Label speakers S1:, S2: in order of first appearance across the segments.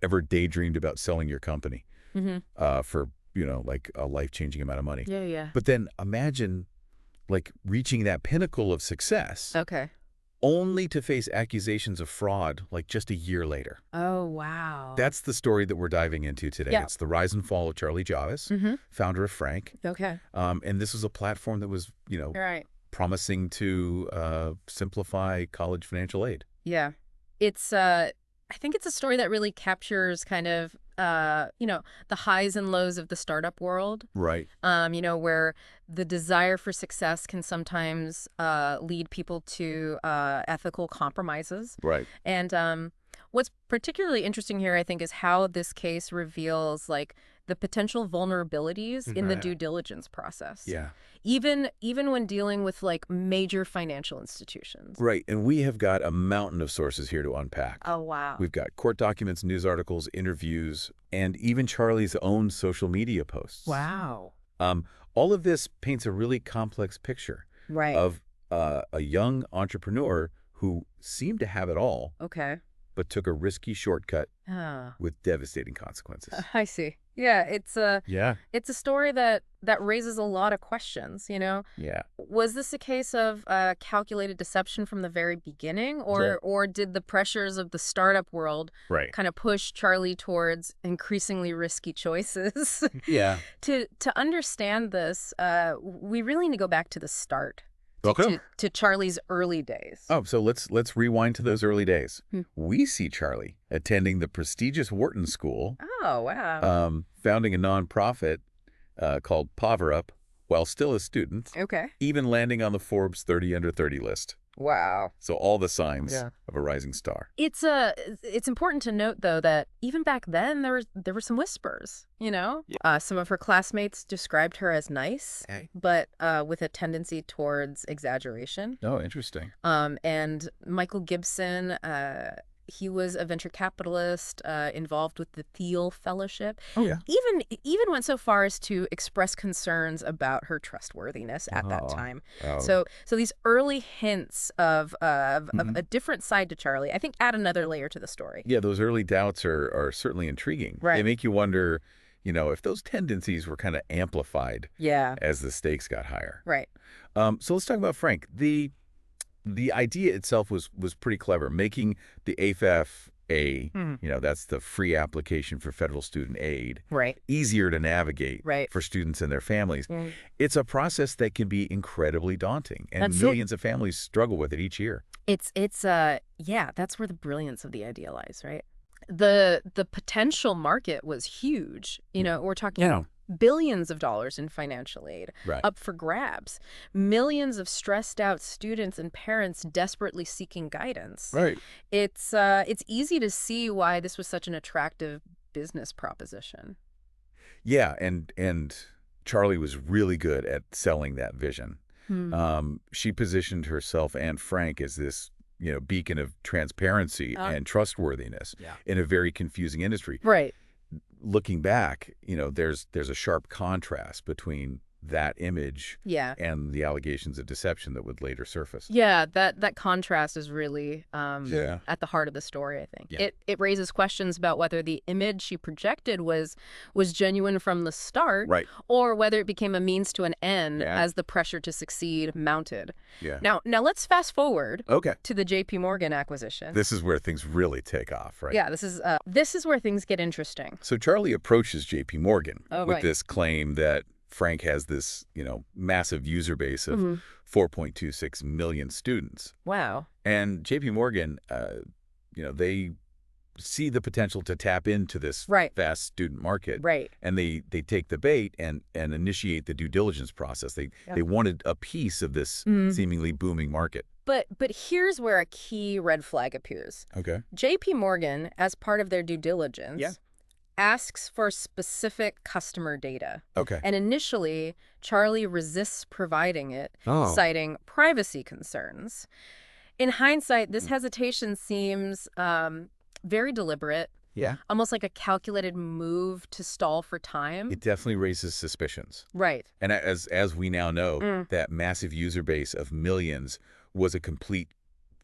S1: ever daydreamed about selling your company
S2: Hmm.
S1: for, like a life-changing amount of money.
S2: Yeah, yeah.
S1: But then imagine like reaching that pinnacle of success
S2: Okay.
S1: only to face accusations of fraud like just a year later.
S2: Oh, wow.
S1: That's the story that we're diving into today.
S2: Yeah.
S1: It's the rise and fall of Charlie Jarvis,
S2: Mm-hmm.
S1: founder of Frank.
S2: Okay.
S1: And this was a platform that was,
S2: All right.
S1: promising to simplify college financial aid.
S2: Yeah. It's I think it's a story that really captures kind of the highs and lows of the startup world.
S1: Right.
S2: Where the desire for success can sometimes lead people to ethical compromises.
S1: Right.
S2: And what's particularly interesting here, I think, is how this case reveals like the potential vulnerabilities in the
S1: Right.
S2: due diligence process.
S1: Yeah.
S2: Even when dealing with like major financial institutions.
S1: Right. And we have got a mountain of sources here to unpack.
S2: Oh, wow.
S1: We've got court documents, news articles, interviews, and even Charlie's own social media posts.
S2: Wow.
S1: All of this paints a really complex picture
S2: Right.
S1: of a young entrepreneur who seemed to have it all,
S2: Okay.
S1: but took a risky shortcut
S2: Ah.
S1: with devastating consequences.
S2: I see. Yeah,
S1: Yeah.
S2: it's a story that raises a lot of questions,
S1: Yeah.
S2: Was this a case of calculated deception from the very beginning,
S1: Yeah.
S2: or did the pressures of the startup world
S1: Right.
S2: kind of push Charlie towards increasingly risky choices?
S1: Yeah.
S2: To understand this, we really need to go back to the start.
S1: Okay.
S2: To Charlie's early days.
S1: Oh, so let's rewind to those early days.
S2: Hmm.
S1: We see Charlie attending the prestigious Wharton School,
S2: Oh, wow.
S1: founding a nonprofit called PowerUp while still a student,
S2: Okay.
S1: even landing on the Forbes 30 under 30 list.
S2: Wow.
S1: So all the signs
S2: Yeah.
S1: of a rising star.
S2: It's important to note though that even back then there were some whispers,
S1: Yeah.
S2: Some of her classmates described her as nice,
S1: Okay.
S2: but with a tendency towards exaggeration.
S1: Oh, interesting.
S2: And Michael Gibson, he was a venture capitalist involved with the Thiel Fellowship.
S1: Oh, yeah.
S2: Even went so far as to express concerns about her trustworthiness at that
S1: Oh.
S2: time.
S1: Oh.
S2: So these early hints of
S1: Mhm.
S2: a different side to Charlie, I think, add another layer to the story.
S1: Yeah, those early doubts are certainly intriguing.
S2: Right.
S1: They make you wonder, if those tendencies were kind of amplified
S2: Yeah.
S1: as the stakes got higher.
S2: Right.
S1: So let's talk about Frank. The idea itself was pretty clever, making the AFFA, that's the free application for federal student aid,
S2: Right.
S1: easier to navigate
S2: Right.
S1: for students and their families.
S2: Mm.
S1: It's a process that can be incredibly daunting, and
S2: That's it.
S1: millions of families struggle with it each year.
S2: Yeah, that's where the brilliance of the idea lies, right? The potential market was huge. We're talking billions of dollars in financial aid
S1: Right.
S2: up for grabs. Millions of stressed out students and parents desperately seeking guidance.
S1: Right.
S2: It's easy to see why this was such an attractive business proposition.
S1: Yeah, and Charlie was really good at selling that vision. She positioned herself and Frank as this, beacon of transparency and trustworthiness in a very confusing industry.
S2: Right.
S1: Looking back, there's a sharp contrast between that image
S2: Yeah.
S1: and the allegations of deception that would later surface.
S2: Yeah, that contrast is really
S1: Yeah.
S2: at the heart of the story, I think.
S1: Yeah.
S2: It raises questions about whether the image she projected was genuine from the start,
S1: Right.
S2: or whether it became a means to an end
S1: Yeah.
S2: as the pressure to succeed mounted.
S1: Yeah.
S2: Now let's fast forward
S1: Okay.
S2: to the JP Morgan acquisition.
S1: This is where things really take off, right?
S2: Yeah, this is where things get interesting.
S1: So Charlie approaches JP Morgan
S2: Oh,
S1: with
S2: right.
S1: this claim that Frank has this, massive user base of
S2: Mhm.
S1: 4.26 million students.
S2: Wow.
S1: And JP Morgan, they see the potential to tap into this
S2: Right.
S1: vast student market.
S2: Right.
S1: And they take the bait and initiate the due diligence process. They wanted a piece of this
S2: Mhm.
S1: seemingly booming market.
S2: But here's where a key red flag appears.
S1: Okay.
S2: JP Morgan, as part of their due diligence,
S1: Yeah.
S2: asks for specific customer data.
S1: Okay.
S2: And initially, Charlie resists providing it,
S1: Oh.
S2: citing privacy concerns. In hindsight,
S1: Hmm.
S2: this hesitation seems very deliberate,
S1: Yeah.
S2: almost like a calculated move to stall for time.
S1: It definitely raises suspicions.
S2: Right.
S1: And as we now know,
S2: Mm.
S1: that massive user base of millions was a complete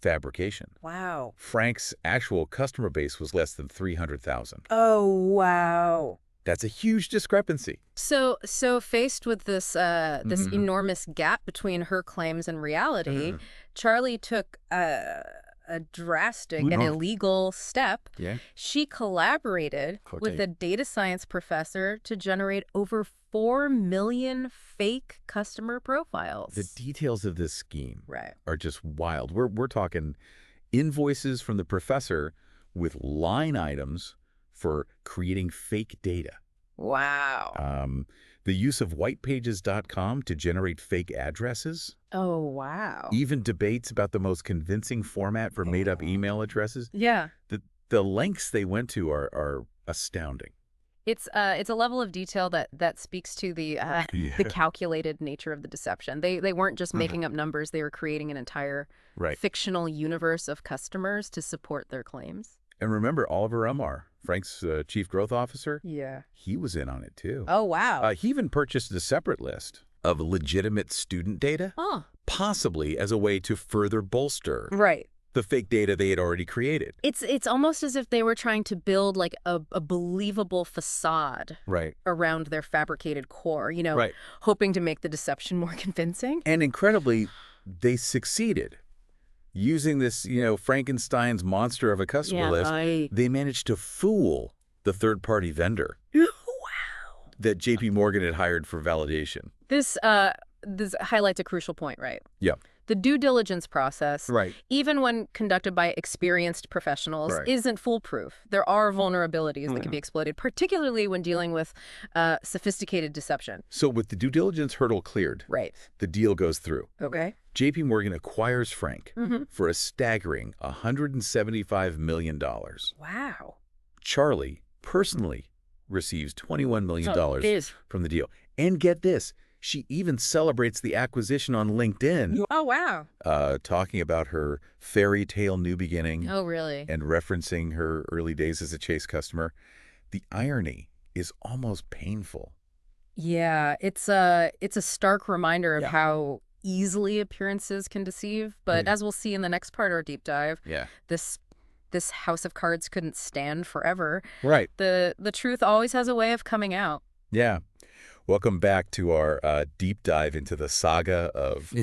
S1: fabrication.
S2: Wow.
S1: Frank's actual customer base was less than 300,000.
S2: Oh, wow.
S1: That's a huge discrepancy.
S2: So faced with this enormous gap between her claims and reality, Charlie took a drastic and illegal step.
S1: Yeah.
S2: She collaborated with a data science professor to generate over 4 million fake customer profiles.
S1: The details of this scheme are just wild. We're talking invoices from the professor with line items for creating fake data.
S2: Wow.
S1: The use of whitepages.com to generate fake addresses.
S2: Oh, wow.
S1: Even debates about the most convincing format for made-up email addresses.
S2: Yeah.
S1: The lengths they went to are astounding.
S2: It's a level of detail that speaks to the calculated nature of the deception. They weren't just making up numbers. They were creating an entire fictional universe of customers to support their claims.
S1: And remember Oliver Umar, Frank's chief growth officer?
S2: Yeah.
S1: He was in on it, too.
S2: Oh, wow.
S1: He even purchased a separate list of legitimate student data, possibly as a way to further bolster the fake data they had already created.
S2: It's almost as if they were trying to build like a believable facade around their fabricated core, hoping to make the deception more convincing.
S1: And incredibly, they succeeded. Using this, Frankenstein's monster of a customer list, they managed to fool the third-party vendor that J.P. Morgan had hired for validation.
S2: This highlights a crucial point, right?
S1: Yeah.
S2: The due diligence process, even when conducted by experienced professionals, isn't foolproof. There are vulnerabilities that can be exploited, particularly when dealing with sophisticated deception.
S1: So with the due diligence hurdle cleared, the deal goes through.
S2: Okay.
S1: J.P. Morgan acquires Frank for a staggering $175 million.
S2: Wow.
S1: Charlie personally receives $21 million from the deal. And get this, she even celebrates the acquisition on LinkedIn.
S2: Oh, wow.
S1: Talking about her fairy tale new beginning.
S2: Oh, really?
S1: And referencing her early days as a Chase customer. The irony is almost painful.
S2: Yeah, it's a stark reminder of how easily appearances can deceive. But as we'll see in the next part of our deep dive, this house of cards couldn't stand forever.
S1: Right.
S2: The truth always has a way of coming out.
S1: Yeah. Welcome back to our deep dive into the saga of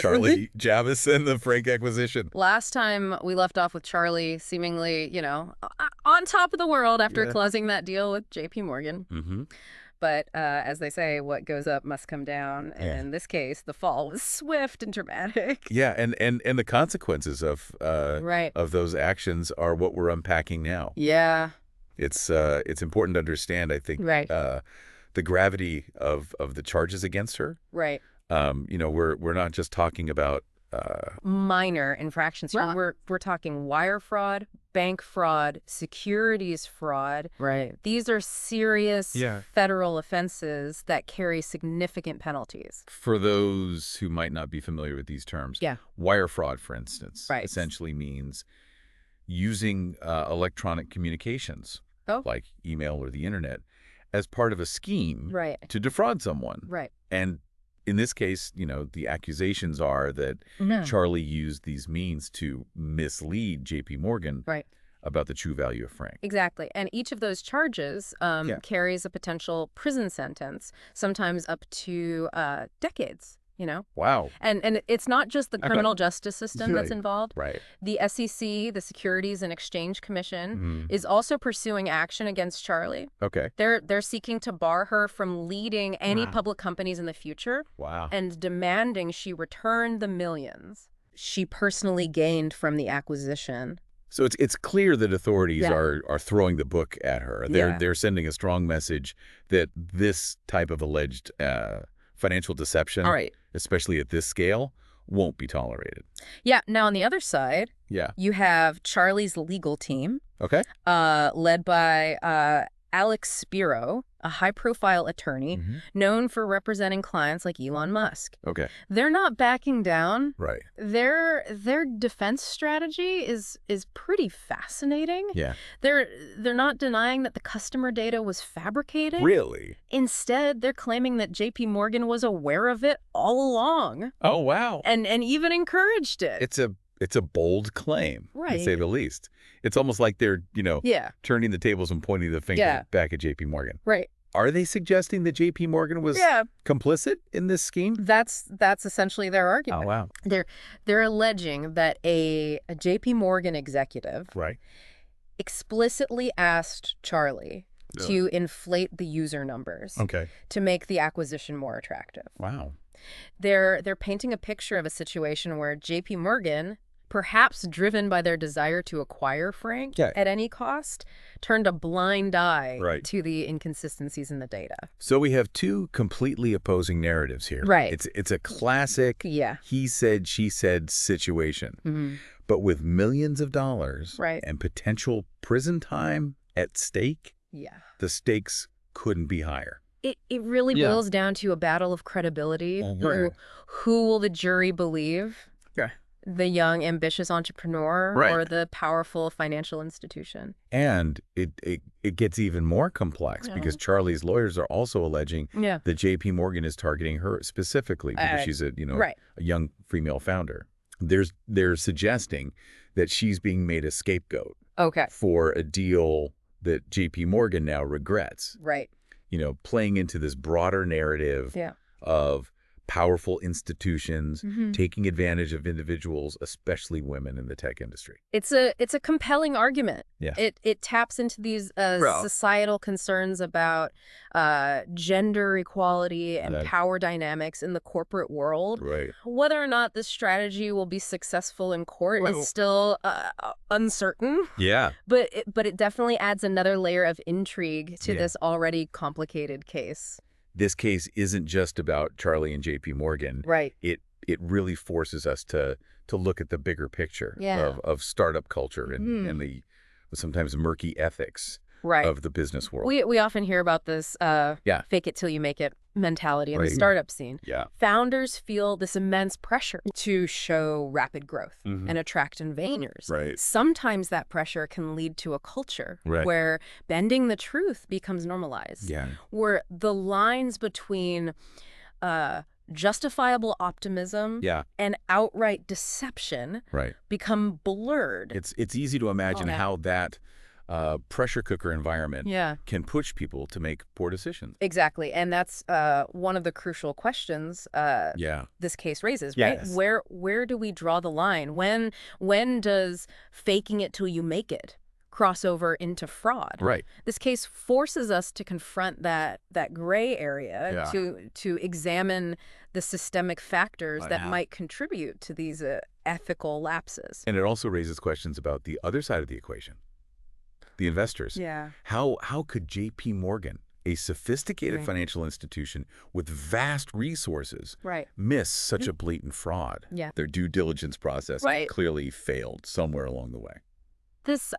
S1: Charlie Javis and the Frank acquisition.
S2: Last time we left off with Charlie seemingly, on top of the world after closing that deal with J.P. Morgan. But as they say, what goes up must come down. And in this case, the fall was swift and dramatic.
S1: Yeah, and the consequences of those actions are what we're unpacking now.
S2: Yeah.
S1: It's important to understand, I think, the gravity of the charges against her.
S2: Right.
S1: We're not just talking about
S2: minor infractions. We're talking wire fraud, bank fraud, securities fraud. Right. These are serious federal offenses that carry significant penalties.
S1: For those who might not be familiar with these terms, wire fraud, for instance, essentially means using electronic communications, like email or the internet, as part of a scheme to defraud someone.
S2: Right.
S1: And in this case, the accusations are that Charlie used these means to mislead J.P. Morgan about the true value of Frank.
S2: Exactly. And each of those charges carries a potential prison sentence, sometimes up to decades.
S1: Wow.
S2: And it's not just the criminal justice system that's involved.
S1: Right.
S2: The SEC, the Securities and Exchange Commission, is also pursuing action against Charlie.
S1: Okay.
S2: They're seeking to bar her from leading any public companies in the future.
S1: Wow.
S2: And demanding she return the millions she personally gained from the acquisition.
S1: So it's clear that authorities are throwing the book at her. They're sending a strong message that this type of alleged financial deception, especially at this scale, won't be tolerated.
S2: Yeah. Now, on the other side, you have Charlie's legal team, led by Alex Spiro, a high-profile attorney known for representing clients like Elon Musk.
S1: Okay.
S2: They're not backing down.
S1: Right.
S2: Their defense strategy is pretty fascinating.
S1: Yeah.
S2: They're not denying that the customer data was fabricated.
S1: Really?
S2: Instead, they're claiming that J.P. Morgan was aware of it all along.
S1: Oh, wow.
S2: And even encouraged it.
S1: it's a bold claim,
S2: Right.
S1: to say the least. It's almost like they're,
S2: Yeah.
S1: turning the tables and pointing the finger back at J.P. Morgan.
S2: Right.
S1: Are they suggesting that J.P. Morgan was complicit in this scheme?
S2: That's essentially their argument.
S1: Oh, wow.
S2: They're alleging that a J.P. Morgan executive explicitly asked Charlie to inflate the user numbers to make the acquisition more attractive.
S1: Wow.
S2: They're painting a picture of a situation where J.P. Morgan, perhaps driven by their desire to acquire Frank at any cost, turned a blind eye to the inconsistencies in the data.
S1: So we have two completely opposing narratives here.
S2: Right.
S1: It's a classic he said, she said situation, but with millions of dollars and potential prison time at stake, the stakes couldn't be higher.
S2: It really boils down to a battle of credibility. Who will the jury believe? The young, ambitious entrepreneur or the powerful financial institution?
S1: And it gets even more complex because Charlie's lawyers are also alleging that J.P. Morgan is targeting her specifically because she's a young female founder. They're suggesting that she's being made a scapegoat for a deal that J.P. Morgan now regrets.
S2: Right.
S1: Playing into this broader narrative of powerful institutions taking advantage of individuals, especially women in the tech industry.
S2: It's a compelling argument.
S1: Yeah.
S2: It taps into these societal concerns about gender equality and power dynamics in the corporate world.
S1: Right.
S2: Whether or not this strategy will be successful in court is still uncertain.
S1: Yeah.
S2: But it definitely adds another layer of intrigue to this already complicated case.
S1: This case isn't just about Charlie and J.P. Morgan.
S2: Right.
S1: It really forces us to look at the bigger picture of startup culture and the sometimes murky ethics of the business world.
S2: We often hear about this fake it till you make it mentality in the startup scene.
S1: Yeah.
S2: Founders feel this immense pressure to show rapid growth and attract investors.
S1: Right.
S2: Sometimes that pressure can lead to a culture where bending the truth becomes normalized.
S1: Yeah.
S2: Where the lines between justifiable optimism and outright deception become blurred.
S1: It's easy to imagine how that pressure cooker environment can push people to make poor decisions.
S2: Exactly. And that's one of the crucial questions this case raises, right?
S1: Yes.
S2: Where do we draw the line? When does faking it till you make it cross over into fraud?
S1: Right.
S2: This case forces us to confront that gray area, to examine the systemic factors that might contribute to these ethical lapses.
S1: And it also raises questions about the other side of the equation. The investors.
S2: Yeah.
S1: How could J.P. Morgan, a sophisticated financial institution with vast resources, miss such a blatant fraud?
S2: Yeah.
S1: Their due diligence process clearly failed somewhere along the way.
S2: This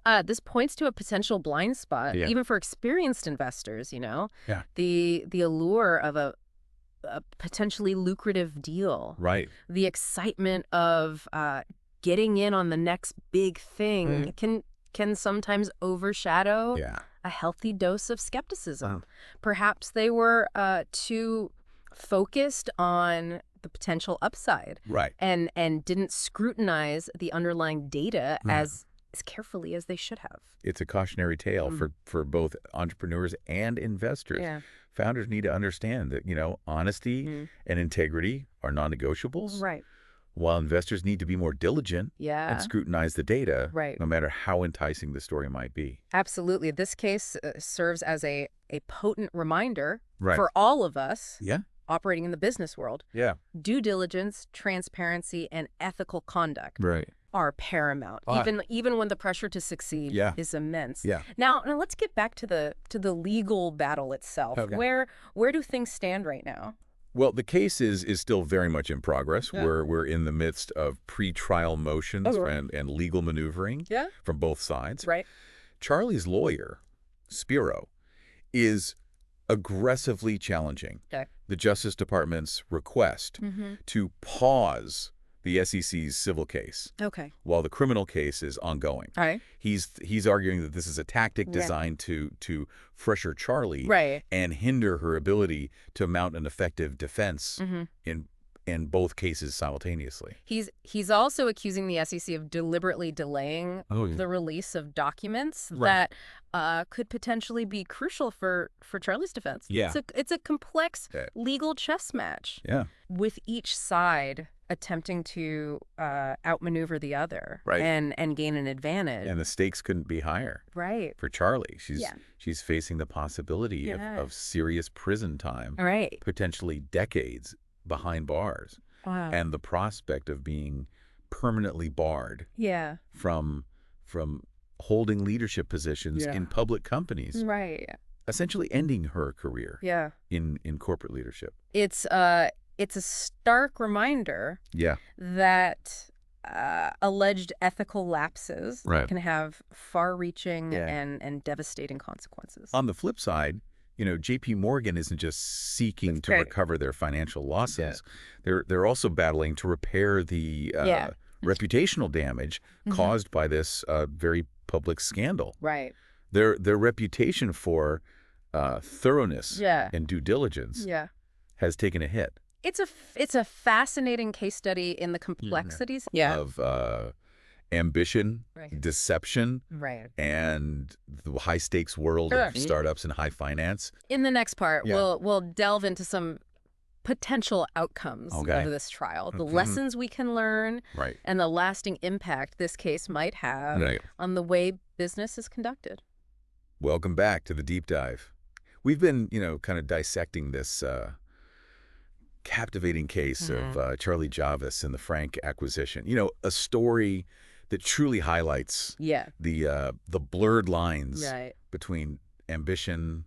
S2: points to a potential blind spot, even for experienced investors.
S1: Yeah.
S2: The allure of a potentially lucrative deal.
S1: Right.
S2: The excitement of getting in on the next big thing can sometimes overshadow a healthy dose of skepticism. Perhaps they were too focused on the potential upside and didn't scrutinize the underlying data as carefully as they should have.
S1: It's a cautionary tale for both entrepreneurs and investors.
S2: Yeah.
S1: Founders need to understand that, honesty and integrity are non-negotiables.
S2: Right.
S1: While investors need to be more diligent and scrutinize the data, no matter how enticing the story might be.
S2: Absolutely. This case serves as a potent reminder for all of us operating in the business world.
S1: Yeah.
S2: Due diligence, transparency, and ethical conduct are paramount, even when the pressure to succeed is immense.
S1: Yeah.
S2: Now let's get back to the legal battle itself.
S1: Okay.
S2: Where do things stand right now?
S1: Well, the case is still very much in progress. Yeah. We're in the midst of pre-trial motions and legal maneuvering from both sides.
S2: Right.
S1: Charlie's lawyer, Spiro, is aggressively challenging the Justice Department's request to pause the SEC's civil case while the criminal case is ongoing.
S2: All right.
S1: He's arguing that this is a tactic designed to pressure Charlie and hinder her ability to mount an effective defense in in both cases simultaneously.
S2: He's also accusing the SEC of deliberately delaying the release of documents that could potentially be crucial for Charlie's defense.
S1: Yeah.
S2: It's a complex legal chess match.
S1: Yeah.
S2: With each side attempting to outmaneuver the other and gain an advantage.
S1: And the stakes couldn't be higher.
S2: Right.
S1: For Charlie. She's facing the possibility of serious prison time.
S2: Right.
S1: Potentially decades behind bars.
S2: Wow.
S1: And the prospect of being permanently barred from holding leadership positions in public companies.
S2: Right.
S1: Essentially ending her career in corporate leadership.
S2: It's a stark reminder that alleged ethical lapses can have far-reaching and devastating consequences.
S1: On the flip side, J.P. Morgan isn't just seeking to recover their financial losses. They're also battling to repair the reputational damage caused by this very public scandal.
S2: Right.
S1: Their reputation for thoroughness and due diligence has taken a hit.
S2: It's a fascinating case study in the complexities
S1: of ambition, deception, and the high-stakes world of startups and high finance.
S2: In the next part, we'll delve into some potential outcomes of this trial, the lessons we can learn, and the lasting impact this case might have on the way business is conducted.
S1: Welcome back to the Deep Dive. We've been, kind of dissecting this captivating case of Charlie Javis and the Frank acquisition. A story that truly highlights the blurred lines between ambition,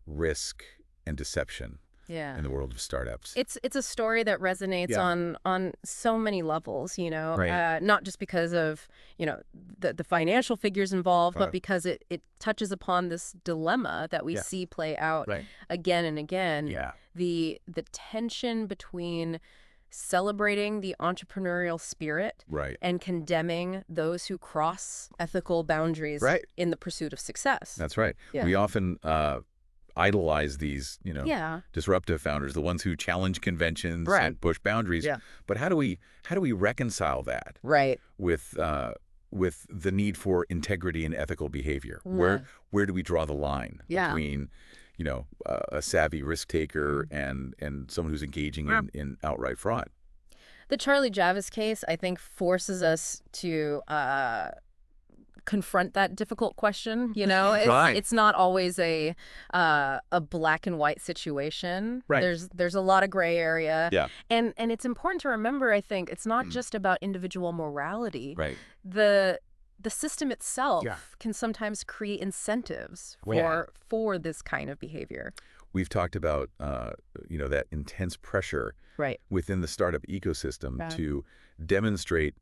S1: risk, and deception in the world of startups.
S2: It's a story that resonates on so many levels, not just because of, the financial figures involved, but because it touches upon this dilemma that we see play out again and again. The tension between celebrating the entrepreneurial spirit and condemning those who cross ethical boundaries in the pursuit of success.
S1: That's right. We often idolize these, disruptive founders, the ones who challenge conventions and push boundaries. But how do we reconcile that with the need for integrity and ethical behavior? Where do we draw the line between a savvy risk taker and someone who's engaging in outright fraud?
S2: The Charlie Javis case, I think, forces us to confront that difficult question. It's not always a black and white situation. There's a lot of gray area. And it's important to remember, I think, it's not just about individual morality. The system itself can sometimes create incentives for this kind of behavior.
S1: We've talked about, that intense pressure within the startup ecosystem to demonstrate,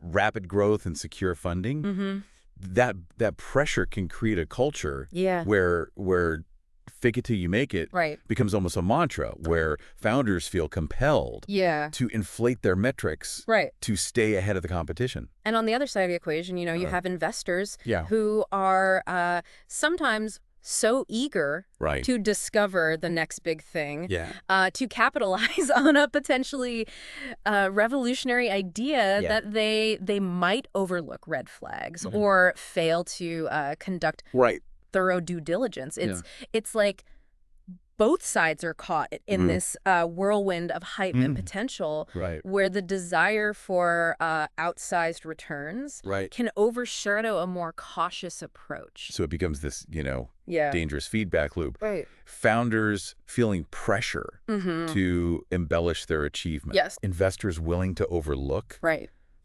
S1: rapid growth and secure funding. That pressure can create a culture where fake it till you make it becomes almost a mantra, where founders feel compelled to inflate their metrics to stay ahead of the competition.
S2: And on the other side of the equation, you have investors who are sometimes so eager to discover the next big thing, to capitalize on a potentially revolutionary idea that they might overlook red flags or fail to conduct thorough due diligence. It's like both sides are caught in this whirlwind of hype and potential, where the desire for outsized returns can overshadow a more cautious approach.
S1: So it becomes this, dangerous feedback loop. Founders feeling pressure to embellish their achievement. Investors willing to overlook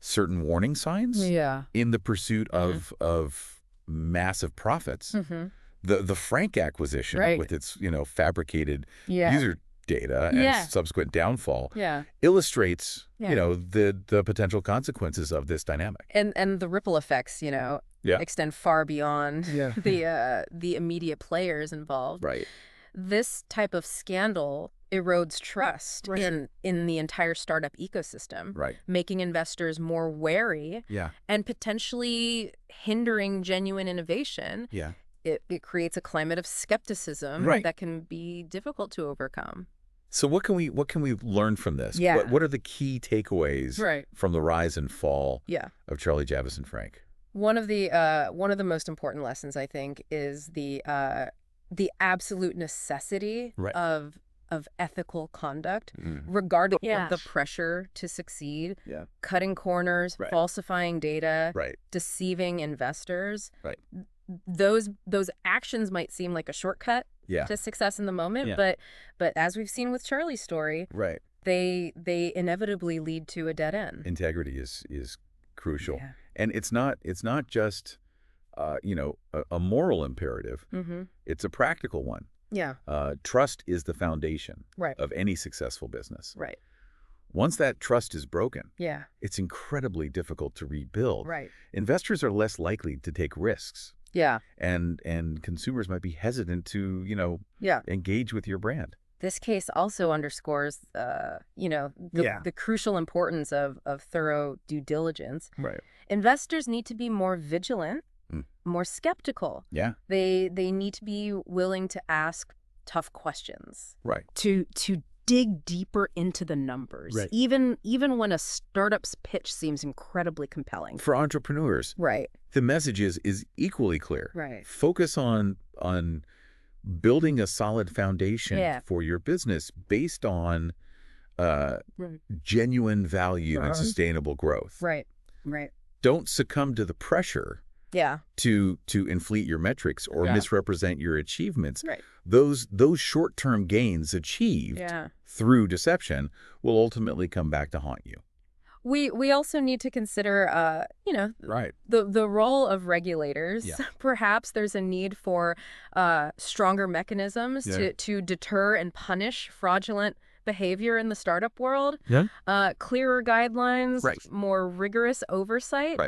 S1: certain warning signs in the pursuit of massive profits. The Frank acquisition with its, fabricated user data and subsequent downfall illustrates, the potential consequences of this dynamic.
S2: And the ripple effects, extend far beyond the immediate players involved. This type of scandal erodes trust in the entire startup ecosystem, making investors more wary and potentially hindering genuine innovation. It creates a climate of skepticism that can be difficult to overcome.
S1: So what can we learn from this?
S2: Yeah.
S1: What are the key takeaways from the rise and fall of Charlie Javice and Frank?
S2: One of the most important lessons, I think, is the absolute necessity of ethical conduct, regardless of the pressure to succeed, cutting corners, falsifying data, deceiving investors. Those actions might seem like a shortcut to success in the moment, but as we've seen with Charlie's story, they inevitably lead to a dead end.
S1: Integrity is crucial, and it's not just a moral imperative. It's a practical one. Trust is the foundation of any successful business. Once that trust is broken, it's incredibly difficult to rebuild. Investors are less likely to take risks. And consumers might be hesitant to, engage with your brand.
S2: This case also underscores, the crucial importance of thorough due diligence. Investors need to be more vigilant, more skeptical. They need to be willing to ask tough questions. To dig deeper into the numbers, even when a startup's pitch seems incredibly compelling.
S1: For entrepreneurs, the message is equally clear. Focus on building a solid foundation for your business based on genuine value and sustainable growth. Don't succumb to the pressure to inflate your metrics or misrepresent your achievements. Those short-term gains achieved through deception will ultimately come back to haunt you.
S2: We also need to consider, the role of regulators. Perhaps there's a need for stronger mechanisms to deter and punish fraudulent behavior in the startup world. Clearer guidelines, more rigorous oversight,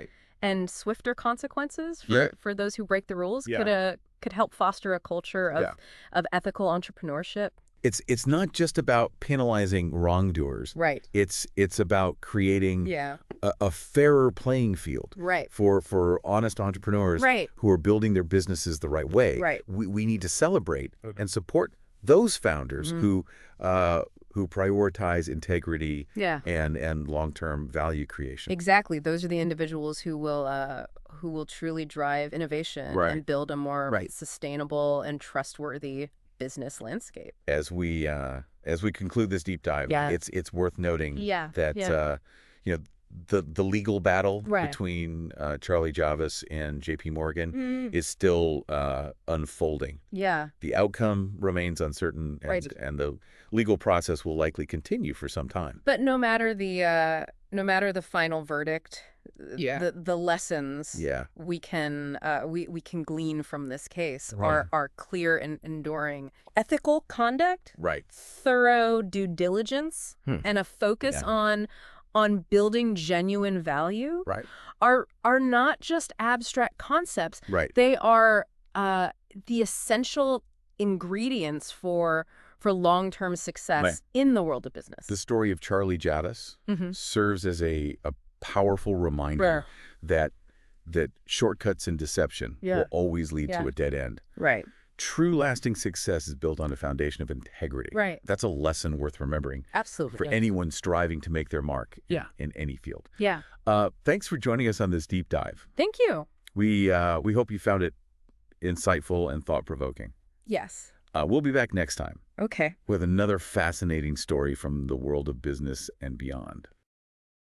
S2: and swifter consequences for those who break the rules could help foster a culture of ethical entrepreneurship.
S1: It's not just about penalizing wrongdoers. It's about creating a fairer playing field for honest entrepreneurs who are building their businesses the right way. We need to celebrate and support those founders who prioritize integrity and long-term value creation.
S2: Exactly. Those are the individuals who will truly drive innovation and build a more sustainable and trustworthy business landscape.
S1: As we conclude this deep dive, it's worth noting that the legal battle between Charlie Javice and J.P. Morgan is still unfolding. The outcome remains uncertain, and the legal process will likely continue for some time.
S2: But no matter the final verdict, the lessons we can glean from this case are clear and enduring. Ethical conduct, thorough due diligence, and a focus on building genuine value are not just abstract concepts. They are the essential ingredients for long-term success in the world of business.
S1: The story of Charlie Javice serves as a powerful reminder that shortcuts and deception will always lead to a dead end. True lasting success is built on a foundation of integrity. That's a lesson worth remembering.
S2: Absolutely.
S1: For anyone striving to make their mark in any field. Thanks for joining us on this deep dive.
S2: Thank you.
S1: We hope you found it insightful and thought-provoking.
S2: Yes.
S1: We'll be back next time.
S2: Okay.
S1: With another fascinating story from the world of business and beyond.